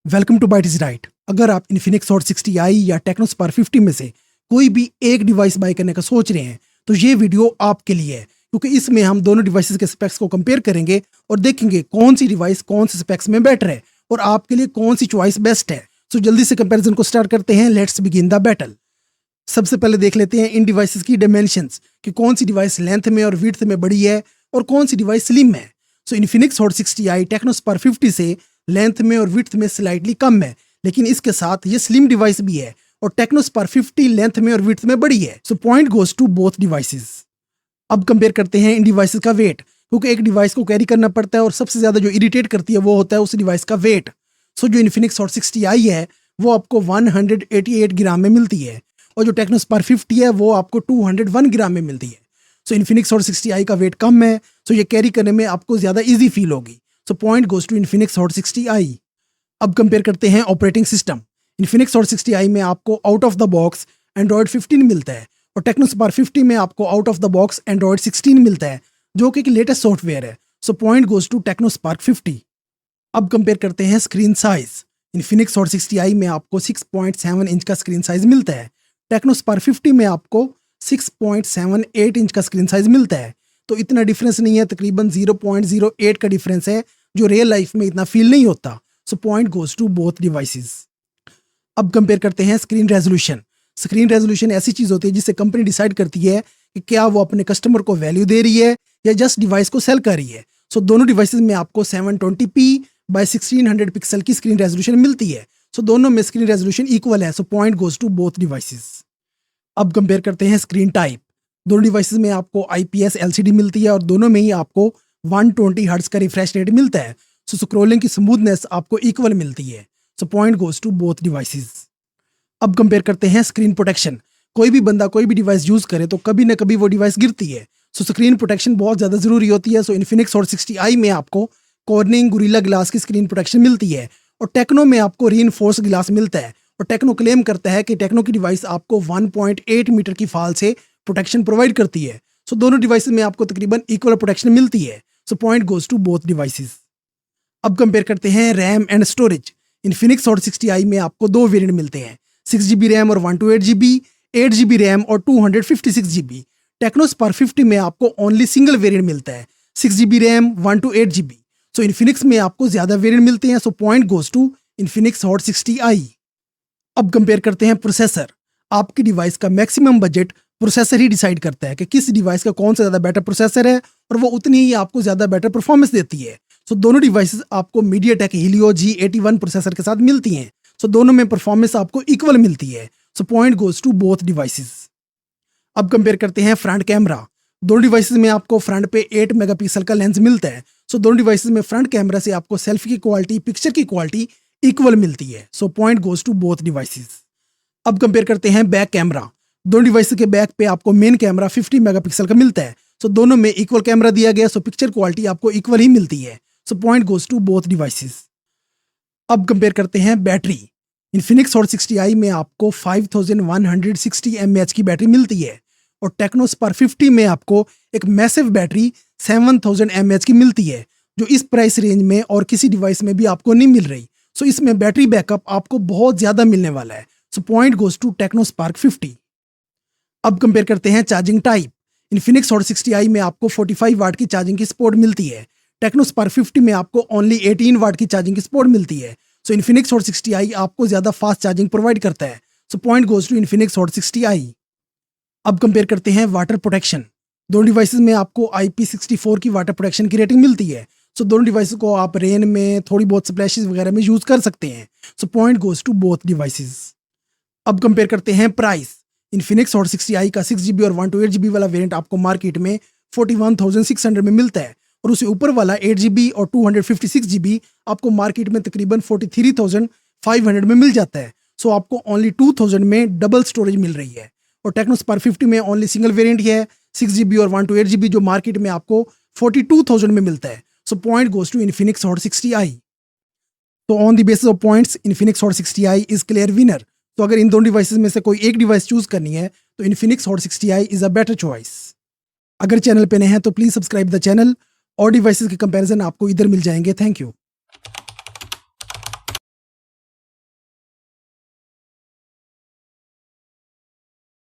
Welcome to byte is right. अगर आप Infinix hot 60i या टेक्नो स्पार्क 50 में से कोई भी एक डिवाइस बाय करने का सोच रहे हैं तो ये वीडियो आपके लिए है, क्योंकि इसमें हम दोनों डिवाइसेस के स्पेक्स को कंपेयर करेंगे और देखेंगे कौन सी डिवाइस कौन से स्पेक्स में बेटर है और आपके लिए कौन सी चॉइस बेस्ट है। सो जल्दी से कंपैरिजन को स्टार्ट करते हैं। Let's begin the battle. सबसे पहले देख लेते हैं इन डिवाइसेस की डायमेंशंस कि कौन सी डिवाइस लेंथ में और विड्थ में बड़ी है और कौन सी डिवाइस स्लिम है। So Infinix hot 60i Tecno Spark 50 से लेंथ में और विड्थ में स्लाइटली कम है, लेकिन इसके साथ ये स्लिम डिवाइस भी है और टेक्नो स्पार्क 50 लेंथ में और विड्थ में बड़ी है। So point goes to both devices. अब कंपेयर करते हैं इन डिवाइसेस का वेट, क्योंकि एक डिवाइस को कैरी करना पड़ता है और सबसे ज्यादा जो इरिटेट करती है वो होता है उस डिवाइस का वेट। सो जो इन्फिनिक्स हॉट 60i है वो आपको 188 ग्राम में मिलती है और जो टेक्नो स्पार्क 50 है वो आपको 201 ग्राम में मिलती है। सो इन्फिनिक्स हॉट 60i का वेट कम है, सो ये कैरी करने में आपको ज़्यादा इजी फील होगी। So point goes to Infinix hot 60i। अब कंपेयर करते हैं operating system. Infinix hot 60i में आपको out of the box Android 15 मिलता है और टेक्नो स्पार्क 50 में आपको out of the box Android 16 मिलता है, जो कि एक लेटेस्ट सॉफ्टवेयर है। So point goes to Tecno Spark 50। अब कंपेयर करते हैं screen size. Infinix hot 60i में आपको 6.7 इंच का स्क्रीन साइज मिलता है, टेक्नो स्पार्क 50 में आपको 6.78 इंच का स्क्रीन साइज मिलता है। तो इतना डिफरेंस नहीं है, तकरीबन 0.08 का डिफरेंस है, जो रियल लाइफ में इतना फील नहीं होता। So point goes to both devices. अब कंपेयर करते हैं स्क्रीन रेजोल्यूशन। स्क्रीन रेजोल्यूशन ऐसी चीज होती है जिससे कंपनी डिसाइड करती है कि क्या वो अपने कस्टमर को वैल्यू दे रही है या जस्ट डिवाइस को सेल कर रही है। सो दोनों डिवाइसेस में आपको 720p बाय 1600 पिक्सल की स्क्रीन रेजोल्यूशन मिलती है। सो दोनों में स्क्रीन रेजोल्यूशन इक्वल है। So point goes to both devices. अब कंपेयर करते हैं स्क्रीन टाइप। दोनों डिवाइसेस में आपको IPS LCD मिलती है और दोनों में ही आपको 120 हर्ट्ज का रिफ्रेश रेट मिलता है। सो स्क्रोलिंग की स्मूथनेस आपको इक्वल मिलती है। So point goes to both devices. अब कंपेयर करते हैं स्क्रीन प्रोटेक्शन। कोई भी बंदा कोई भी डिवाइस यूज करे तो कभी ना कभी वो डिवाइस गिरती है। सो स्क्रीन प्रोटेक्शन बहुत ज़्यादा ज़रूरी होती है। सो इन्फिनिक्स हॉट 60i में आपको कॉर्निंग गोरिल्ला ग्लास की स्क्रीन प्रोटेक्शन मिलती है और टेक्नो में आपको रीइंफोर्स ग्लास मिलता है। और टेक्नो क्लेम करता है कि टेक्नो की डिवाइस आपको 1.8 मीटर की फाल से प्रोटेक्शन प्रोवाइड करती है। सो दोनों डिवाइसेस में आपको तकरीबन इक्वल प्रोटेक्शन मिलती है। So point goes to both devices. अब कंपेयर करते हैं RAM and storage. Infinix hot 60i में आपको दो वेरिएंट मिलते हैं, 6GB रैम और 128GB, 8GB रैम और 256GB। टेक्नो स्पार्क 50 में आपको ओनली सिंगल वेरिएंट मिलता है, 6GB रैम 128GB। सो इन्फिनिक्स में आपको ज़्यादा वेरिएंट मिलते हैं। So point goes to Infinix hot 60i। अब कंपेयर करते हैं प्रोसेसर। आपकी डिवाइस का मैक्सिमम बजट प्रोसेसर ही डिसाइड करता है कि किस डिवाइस का कौन सा ज़्यादा बेटर प्रोसेसर है और वो उतनी ही आपको ज़्यादा बेटर परफॉर्मेंस देती है। सो दोनों डिवाइसेस आपको मीडियाटेक हीलियो G81 प्रोसेसर के साथ मिलती हैं। सो दोनों में परफॉर्मेंस आपको इक्वल मिलती है। So point goes to both devices. अब कंपेयर करते हैं फ्रंट कैमरा। दोनों डिवाइसेस में आपको फ्रंट पे 8 मेगापिक्सल का लेंस मिलता है। सो दोनों डिवाइसेस में फ्रंट कैमरा से आपको सेल्फी की क्वालिटी, पिक्चर की क्वालिटी इक्वल मिलती है। So point goes to both devices. अब कंपेयर करते हैं बैक कैमरा। दोनों डिवाइसेस के बैक पे आपको मेन कैमरा 50 मेगापिक्सल का मिलता है। सो दोनों में इक्वल कैमरा दिया गया, सो पिक्चर क्वालिटी आपको इक्वल ही मिलती है। So point goes to both devices. अब कंपेयर करते हैं बैटरी। इन्फिनिक्स हॉट 60i में आपको 5160 mAh की बैटरी मिलती है और टेक्नो स्पार्क 50 में आपको एक मैसिव बैटरी 7000 mAh की मिलती है, जो इस प्राइस रेंज में और किसी डिवाइस में भी आपको नहीं मिल रही। सो इसमें बैटरी बैकअप आपको बहुत ज़्यादा मिलने वाला है। So point goes to Tecno Spark 50। अब कंपेयर करते हैं charging type. Infinix hot 60i में आपको 45 वाट की चार्जिंग की सपोर्ट मिलती है, टेक्नो स्पार्क 50 में आपको ओनली 18 वाट की चार्जिंग की सपोर्ट मिलती है। सो इन्फिनिक्स हॉट 60i आपको ज़्यादा फास्ट चार्जिंग प्रोवाइड करता है। So point goes to Infinix hot 60i। अब कंपेयर करते हैं वाटर प्रोटेक्शन। दोनों डिवाइसेस में आपको IP64 की वाटर प्रोटेक्शन की रेटिंग मिलती है। सो दोनों डिवाइसेस को आप रेन में, थोड़ी बहुत स्प्लैशेस वगैरह में यूज़ कर सकते हैं। So point goes to both devices. अब कंपेयर करते हैं प्राइस। इन्फिनिक्स हॉट 60i का 6GB और 128GB वाला वेरिएंट आपको मार्केट में 41,600 में मिलता है और उससे ऊपर वाला 8GB और 256GB आपको मार्केट में तकरीबन 43,500 में मिल जाता है। सो आपको ओनली 2000 में डबल स्टोरेज मिल रही है और टेक्नो स्पार्क 50 में ओनली सिंगल वेरिएंट ही है, 6GB और 128GB, जो मार्केट में आपको 42,000 में मिलता है। So point goes to Infinix hot 60i। तो on the basis of points Infinix hot 60i is clear winner. तो अगर इन दोनों डिवाइसेस में से कोई एक डिवाइस चूज करनी है तो Infinix hot 60i is a better choice. अगर चैनल पे नए हैं तो प्लीज सब्सक्राइब द चैनल और डिवाइसेस के कंपैरिजन आपको इधर मिल जाएंगे। Thank you.